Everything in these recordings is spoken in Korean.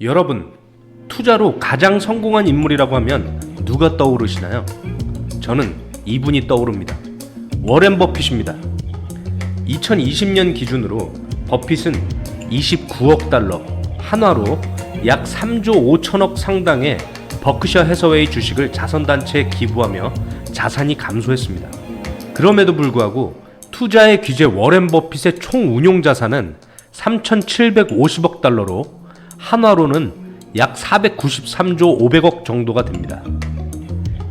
여러분, 투자로 가장 성공한 인물이라고 하면 누가 떠오르시나요? 저는 이분이 떠오릅니다. 워렌 버핏입니다. 2020년 기준으로 버핏은 29억 달러, 한화로 약 3조 5천억 상당의 버크셔 해서웨이 주식을 자선단체에 기부하며 자산이 감소했습니다. 그럼에도 불구하고 투자의 귀재 워렌 버핏의 총 운용 자산은 3,750억 달러로 한화로는 약 493조 500억 정도가 됩니다.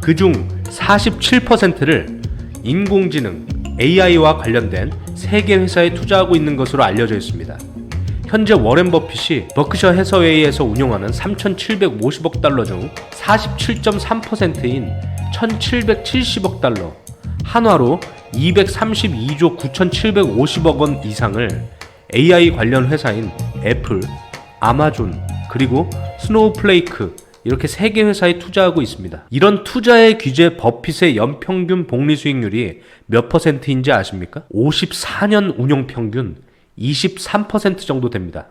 그중 47%를 인공지능, AI와 관련된 세계 회사에 투자하고 있는 것으로 알려져 있습니다. 현재 워렌 버핏이 버크셔 해서웨이에서 운용하는 3,750억 달러 중 47.3%인 1,770억 달러, 한화로 232조 9,750억 원 이상을 AI 관련 회사인 애플, 아마존, 그리고 스노우플레이크 이렇게 3개 회사에 투자하고 있습니다. 이런 투자의 귀재 버핏의 연평균 복리 수익률이 몇 %인지 아십니까? 54년 운용 평균 23% 정도 됩니다.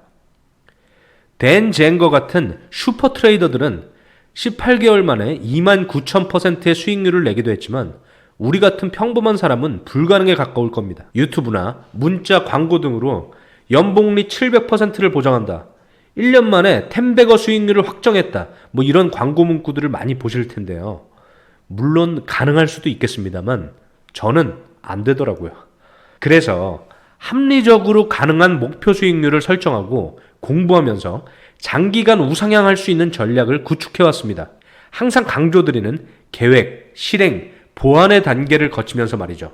댄 젠거 같은 슈퍼 트레이더들은 18개월 만에 29,000%의 수익률을 내기도 했지만 우리 같은 평범한 사람은 불가능에 가까울 겁니다. 유튜브나 문자 광고 등으로 연복리 700%를 보장한다, 1년 만에 10배거 수익률을 확정했다, 뭐 이런 광고 문구들을 많이 보실 텐데요. 물론 가능할 수도 있겠습니다만 저는 안 되더라고요. 그래서 합리적으로 가능한 목표 수익률을 설정하고 공부하면서 장기간 우상향할 수 있는 전략을 구축해왔습니다. 항상 강조드리는 계획, 실행, 보완의 단계를 거치면서 말이죠.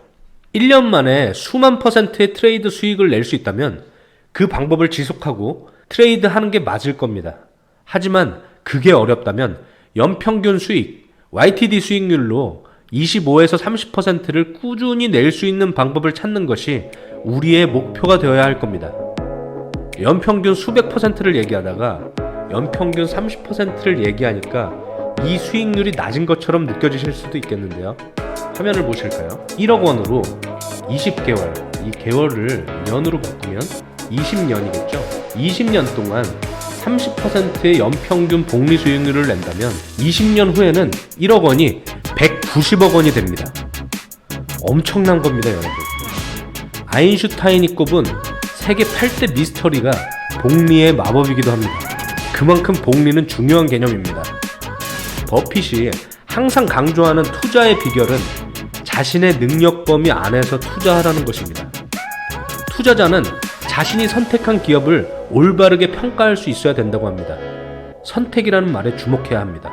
1년 만에 수만 %의 트레이드 수익을 낼 수 있다면 그 방법을 지속하고 트레이드 하는 게 맞을 겁니다. 하지만 그게 어렵다면 연평균 수익, YTD 수익률로 25에서 30%를 꾸준히 낼 수 있는 방법을 찾는 것이 우리의 목표가 되어야 할 겁니다. 연평균 수백 %를 얘기하다가 연평균 30%를 얘기하니까 이 수익률이 낮은 것처럼 느껴지실 수도 있겠는데요. 화면을 보실까요? 1억 원으로 20개월, 이 개월을 년으로 바꾸면 20년이겠죠. 20년 동안 30%의 연평균 복리 수익률을 낸다면 20년 후에는 1억 원이 190억 원이 됩니다. 엄청난 겁니다, 여러분. 아인슈타인이 꼽은 세계 8대 미스터리가 복리의 마법이기도 합니다. 그만큼 복리는 중요한 개념입니다. 버핏이 항상 강조하는 투자의 비결은 자신의 능력 범위 안에서 투자하라는 것입니다. 투자자는 자신이 선택한 기업을 올바르게 평가할 수 있어야 된다고 합니다. 선택이라는 말에 주목해야 합니다.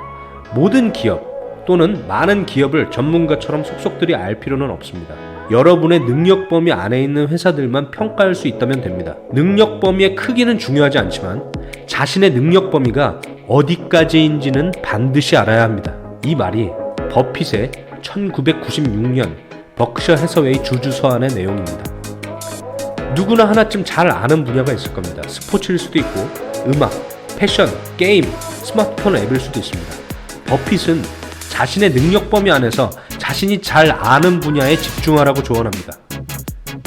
모든 기업 또는 많은 기업을 전문가처럼 속속들이 알 필요는 없습니다. 여러분의 능력 범위 안에 있는 회사들만 평가할 수 있다면 됩니다. 능력 범위의 크기는 중요하지 않지만 자신의 능력 범위가 어디까지인지는 반드시 알아야 합니다. 이 말이 버핏의 1996년 버크셔 해서웨이 주주서한의 내용입니다. 누구나 하나쯤 잘 아는 분야가 있을 겁니다. 스포츠일 수도 있고 음악, 패션, 게임, 스마트폰 앱일 수도 있습니다. 버핏은 자신의 능력 범위 안에서 자신이 잘 아는 분야에 집중하라고 조언합니다.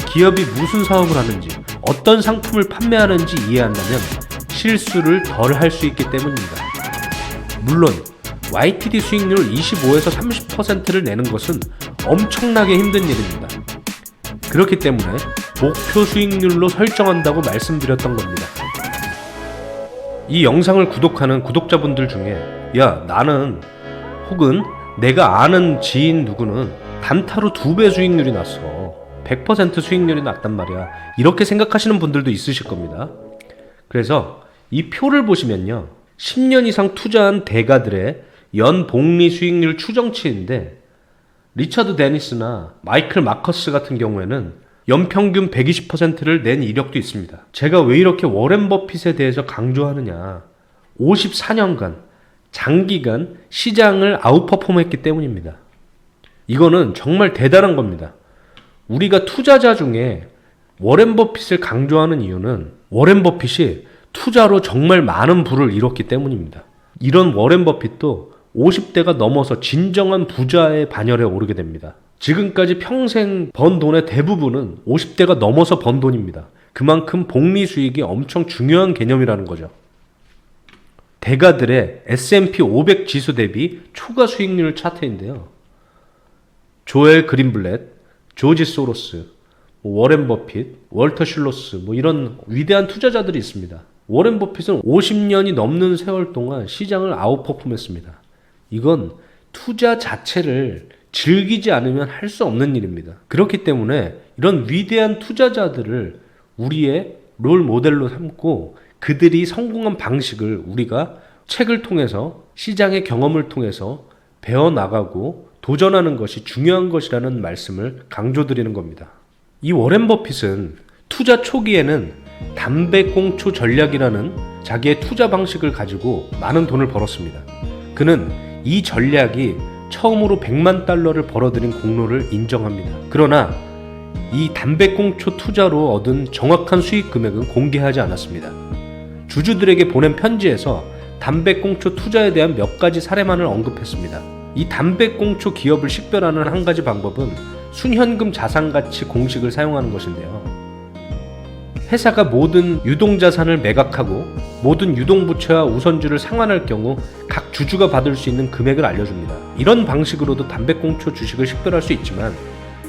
기업이 무슨 사업을 하는지, 어떤 상품을 판매하는지 이해한다면 실수를 덜 할 수 있기 때문입니다. 물론 YTD 수익률 25에서 30%를 내는 것은 엄청나게 힘든 일입니다. 그렇기 때문에 목표 수익률로 설정한다고 말씀드렸던 겁니다. 이 영상을 구독하는 구독자분들 중에 야, 나는 혹은 내가 아는 지인 누구는 단타로 2배 수익률이 났어, 100% 수익률이 났단 말이야, 이렇게 생각하시는 분들도 있으실 겁니다. 그래서 이 표를 보시면요, 10년 이상 투자한 대가들의 연 복리 수익률 추정치인데 리처드 데니스나 마이클 마커스 같은 경우에는 연평균 120%를 낸 이력도 있습니다. 제가 왜 이렇게 워렌 버핏에 대해서 강조하느냐, 54년간 장기간 시장을 아웃퍼폼했기 때문입니다. 이거는 정말 대단한 겁니다. 우리가 투자자 중에 워렌 버핏을 강조하는 이유는 워렌 버핏이 투자로 정말 많은 부를 이뤘기 때문입니다. 이런 워렌 버핏도 50대가 넘어서 진정한 부자의 반열에 오르게 됩니다. 지금까지 평생 번 돈의 대부분은 50대가 넘어서 번 돈입니다. 그만큼 복리 수익이 엄청 중요한 개념이라는 거죠. 대가들의 S&P 500 지수 대비 초과 수익률 차트인데요. 조엘 그린블렛, 조지 소로스, 워렌 버핏, 월터 슐로스 이런 위대한 투자자들이 있습니다. 워렌 버핏은 50년이 넘는 세월 동안 시장을 아웃퍼폼했습니다. 이건 투자 자체를 즐기지 않으면 할 수 없는 일입니다. 그렇기 때문에 이런 위대한 투자자들을 우리의 롤 모델로 삼고 그들이 성공한 방식을 우리가 책을 통해서 시장의 경험을 통해서 배워나가고 도전하는 것이 중요한 것이라는 말씀을 강조드리는 겁니다. 이 워렌 버핏은 투자 초기에는 담배꽁초 전략이라는 자기의 투자 방식을 가지고 많은 돈을 벌었습니다. 그는 이 전략이 처음으로 100만 달러를 벌어들인 공로를 인정합니다. 그러나 이 담배꽁초 투자로 얻은 정확한 수익 금액은 공개하지 않았습니다. 주주들에게 보낸 편지에서 담배꽁초 투자에 대한 몇 가지 사례만을 언급했습니다. 이 담배꽁초 기업을 식별하는 한 가지 방법은 순현금 자산가치 공식을 사용하는 것인데요. 회사가 모든 유동자산을 매각하고 모든 유동부채와 우선주를 상환할 경우 각 주주가 받을 수 있는 금액을 알려줍니다. 이런 방식으로도 담배꽁초 주식을 식별할 수 있지만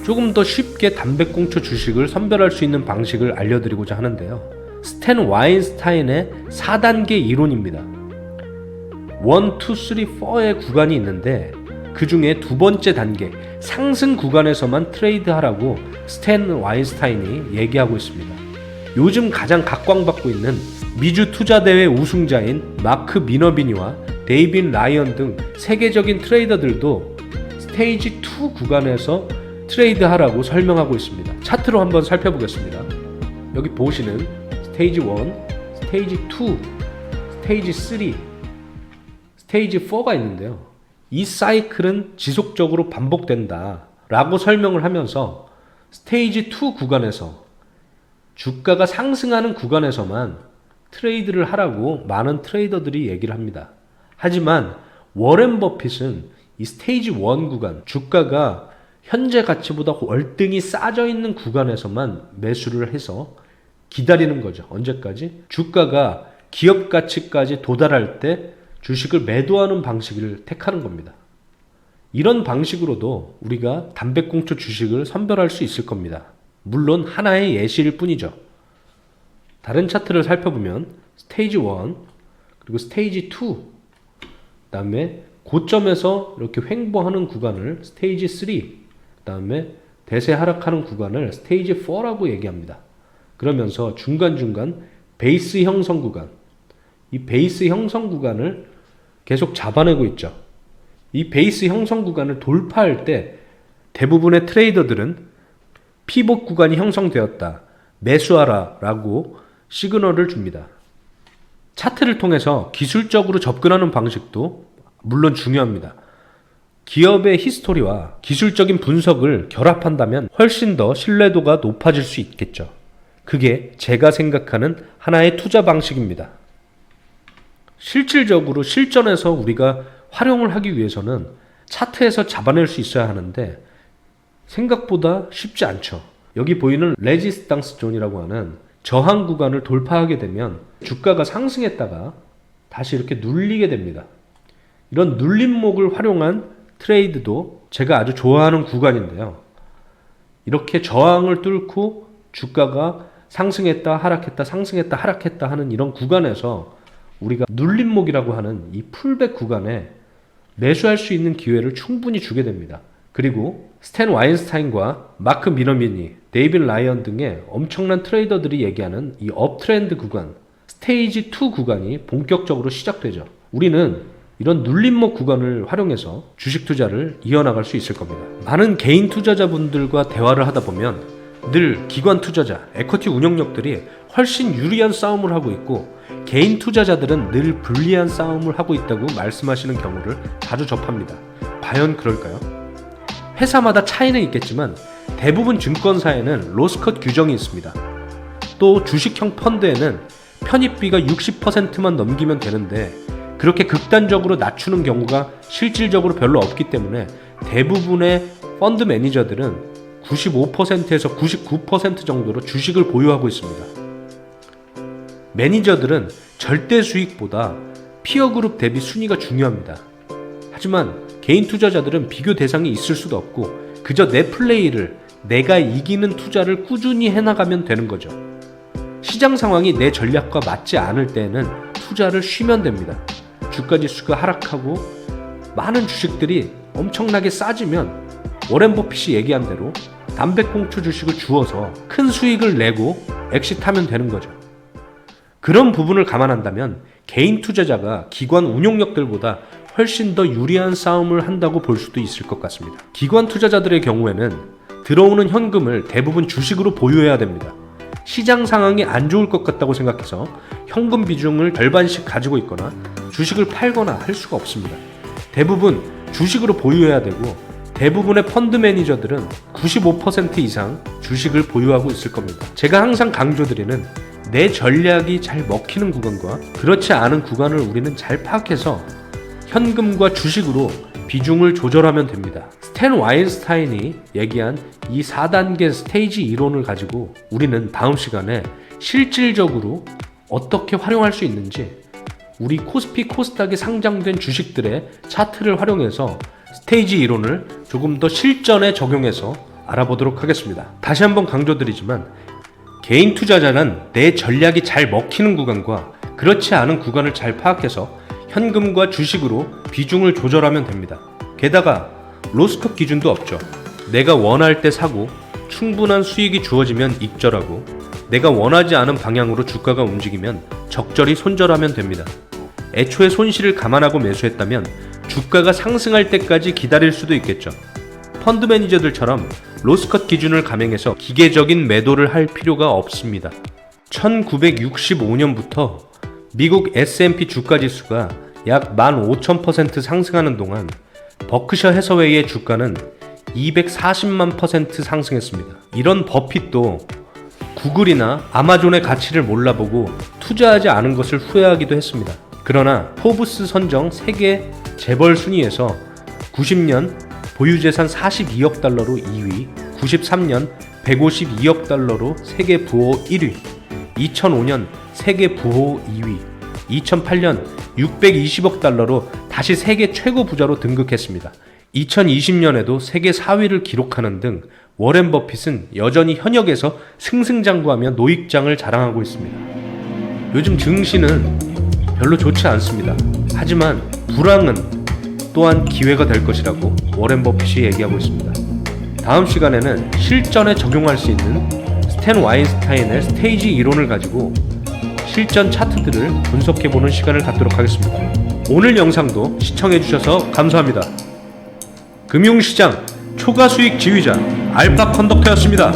조금 더 쉽게 담배꽁초 주식을 선별할 수 있는 방식을 알려드리고자 하는데요. 스탠 와인스타인의 4단계 이론입니다. 1, 2, 3, 4의 구간이 있는데 그 중에 두 번째 단계 상승 구간에서만 트레이드하라고 스탠 와인스타인이 얘기하고 있습니다. 요즘 가장 각광받고 있는 미주 투자대회 우승자인 마크 미너비니와 데이빈 라이언 등 세계적인 트레이더들도 스테이지 2 구간에서 트레이드하라고 설명하고 있습니다. 차트로 한번 살펴보겠습니다. 여기 보시는 스테이지 1, 스테이지 2, 스테이지 3, 스테이지 4가 있는데요. 이 사이클은 지속적으로 반복된다 라고 설명을 하면서 스테이지 2 구간에서 주가가 상승하는 구간에서만 트레이드를 하라고 많은 트레이더들이 얘기를 합니다. 하지만 워렌 버핏은 이 스테이지 1 구간, 주가가 현재 가치보다 월등히 싸져 있는 구간에서만 매수를 해서 기다리는 거죠. 언제까지? 주가가 기업 가치까지 도달할 때 주식을 매도하는 방식을 택하는 겁니다. 이런 방식으로도 우리가 담배꽁초 주식을 선별할 수 있을 겁니다. 물론 하나의 예시일 뿐이죠. 다른 차트를 살펴보면 스테이지 1 그리고 스테이지 2 그 다음에 고점에서 이렇게 횡보하는 구간을 스테이지 3 그 다음에 대세 하락하는 구간을 스테이지 4라고 얘기합니다. 그러면서 중간중간 베이스 형성 구간, 이 베이스 형성 구간을 계속 잡아내고 있죠. 이 베이스 형성 구간을 돌파할 때 대부분의 트레이더들은 피봇 구간이 형성되었다, 매수하라 라고 시그널을 줍니다. 차트를 통해서 기술적으로 접근하는 방식도 물론 중요합니다. 기업의 히스토리와 기술적인 분석을 결합한다면 훨씬 더 신뢰도가 높아질 수 있겠죠. 그게 제가 생각하는 하나의 투자 방식입니다. 실질적으로 실전에서 우리가 활용을 하기 위해서는 차트에서 잡아낼 수 있어야 하는데 생각보다 쉽지 않죠. 여기 보이는 레지스탕스 존이라고 하는 저항 구간을 돌파하게 되면 주가가 상승했다가 다시 이렇게 눌리게 됩니다. 이런 눌림목을 활용한 트레이드도 제가 아주 좋아하는 구간인데요. 이렇게 저항을 뚫고 주가가 상승했다 하락했다 상승했다 하락했다 하는 이런 구간에서 우리가 눌림목이라고 하는 이 풀백 구간에 매수할 수 있는 기회를 충분히 주게 됩니다. 그리고 스탠 와인스타인과 마크 미너비니, 데이빈 라이언 등의 엄청난 트레이더들이 얘기하는 이 업트렌드 구간, 스테이지 2 구간이 본격적으로 시작되죠. 우리는 이런 눌림목 구간을 활용해서 주식 투자를 이어나갈 수 있을 겁니다. 많은 개인 투자자분들과 대화를 하다 보면 늘 기관 투자자, 에쿼티 운용력들이 훨씬 유리한 싸움을 하고 있고 개인 투자자들은 늘 불리한 싸움을 하고 있다고 말씀하시는 경우를 자주 접합니다. 과연 그럴까요? 회사마다 차이는 있겠지만 대부분 증권사에는 로스컷 규정이 있습니다. 또 주식형 펀드에는 편입비가 60%만 넘기면 되는데 그렇게 극단적으로 낮추는 경우가 실질적으로 별로 없기 때문에 대부분의 펀드 매니저들은 95%에서 99% 정도로 주식을 보유하고 있습니다. 매니저들은 절대 수익보다 피어 그룹 대비 순위가 중요합니다. 하지만 개인 투자자들은 비교 대상이 있을 수도 없고 그저 내 플레이를, 내가 이기는 투자를 꾸준히 해나가면 되는 거죠. 시장 상황이 내 전략과 맞지 않을 때에는 투자를 쉬면 됩니다. 주가지수가 하락하고 많은 주식들이 엄청나게 싸지면 워렌 버핏이 얘기한 대로 담배꽁초 주식을 주어서 큰 수익을 내고 엑시트하면 되는 거죠. 그런 부분을 감안한다면 개인 투자자가 기관 운용력들보다 훨씬 더 유리한 싸움을 한다고 볼 수도 있을 것 같습니다. 기관 투자자들의 경우에는 들어오는 현금을 대부분 주식으로 보유해야 됩니다. 시장 상황이 안 좋을 것 같다고 생각해서 현금 비중을 절반씩 가지고 있거나 주식을 팔거나 할 수가 없습니다. 대부분 주식으로 보유해야 되고 대부분의 펀드 매니저들은 95% 이상 주식을 보유하고 있을 겁니다. 제가 항상 강조드리는 내 전략이 잘 먹히는 구간과 그렇지 않은 구간을 우리는 잘 파악해서 현금과 주식으로 비중을 조절하면 됩니다. 스탠 와인스타인이 얘기한 이 4단계 스테이지 이론을 가지고 우리는 다음 시간에 실질적으로 어떻게 활용할 수 있는지 우리 코스피 코스닥에 상장된 주식들의 차트를 활용해서 스테이지 이론을 조금 더 실전에 적용해서 알아보도록 하겠습니다. 다시 한번 강조드리지만 개인 투자자는 내 전략이 잘 먹히는 구간과 그렇지 않은 구간을 잘 파악해서 현금과 주식으로 비중을 조절하면 됩니다. 게다가 로스컷 기준도 없죠. 내가 원할 때 사고 충분한 수익이 주어지면 익절하고 내가 원하지 않은 방향으로 주가가 움직이면 적절히 손절하면 됩니다. 애초에 손실을 감안하고 매수했다면 주가가 상승할 때까지 기다릴 수도 있겠죠. 펀드 매니저들처럼 로스컷 기준을 감행해서 기계적인 매도를 할 필요가 없습니다. 1965년부터 미국 S&P 주가지수가 약 15,000% 상승하는 동안 버크셔 해서웨이의 주가는 240만 % 상승했습니다. 이런 버핏도 구글이나 아마존의 가치를 몰라보고 투자하지 않은 것을 후회하기도 했습니다. 그러나 포브스 선정 세계 재벌 순위에서 90년 보유재산 42억 달러로 2위, 93년 152억 달러로 세계 부호 1위, 2005년 세계 부호 2위, 2008년 620억 달러로 다시 세계 최고 부자로 등극했습니다. 2020년에도 세계 4위를 기록하는 등 워렌 버핏은 여전히 현역에서 승승장구하며 노익장을 자랑하고 있습니다. 요즘 증시는 별로 좋지 않습니다. 하지만 불황은 또한 기회가 될 것이라고 워렌 버핏이 얘기하고 있습니다. 다음 시간에는 실전에 적용할 수 있는 스탠 와인스타인의 스테이지 이론을 가지고 실전 차트들을 분석해보는 시간을 갖도록 하겠습니다. 오늘 영상도 시청해주셔서 감사합니다. 금융시장 초과 수익 지휘자 알파 컨덕터였습니다.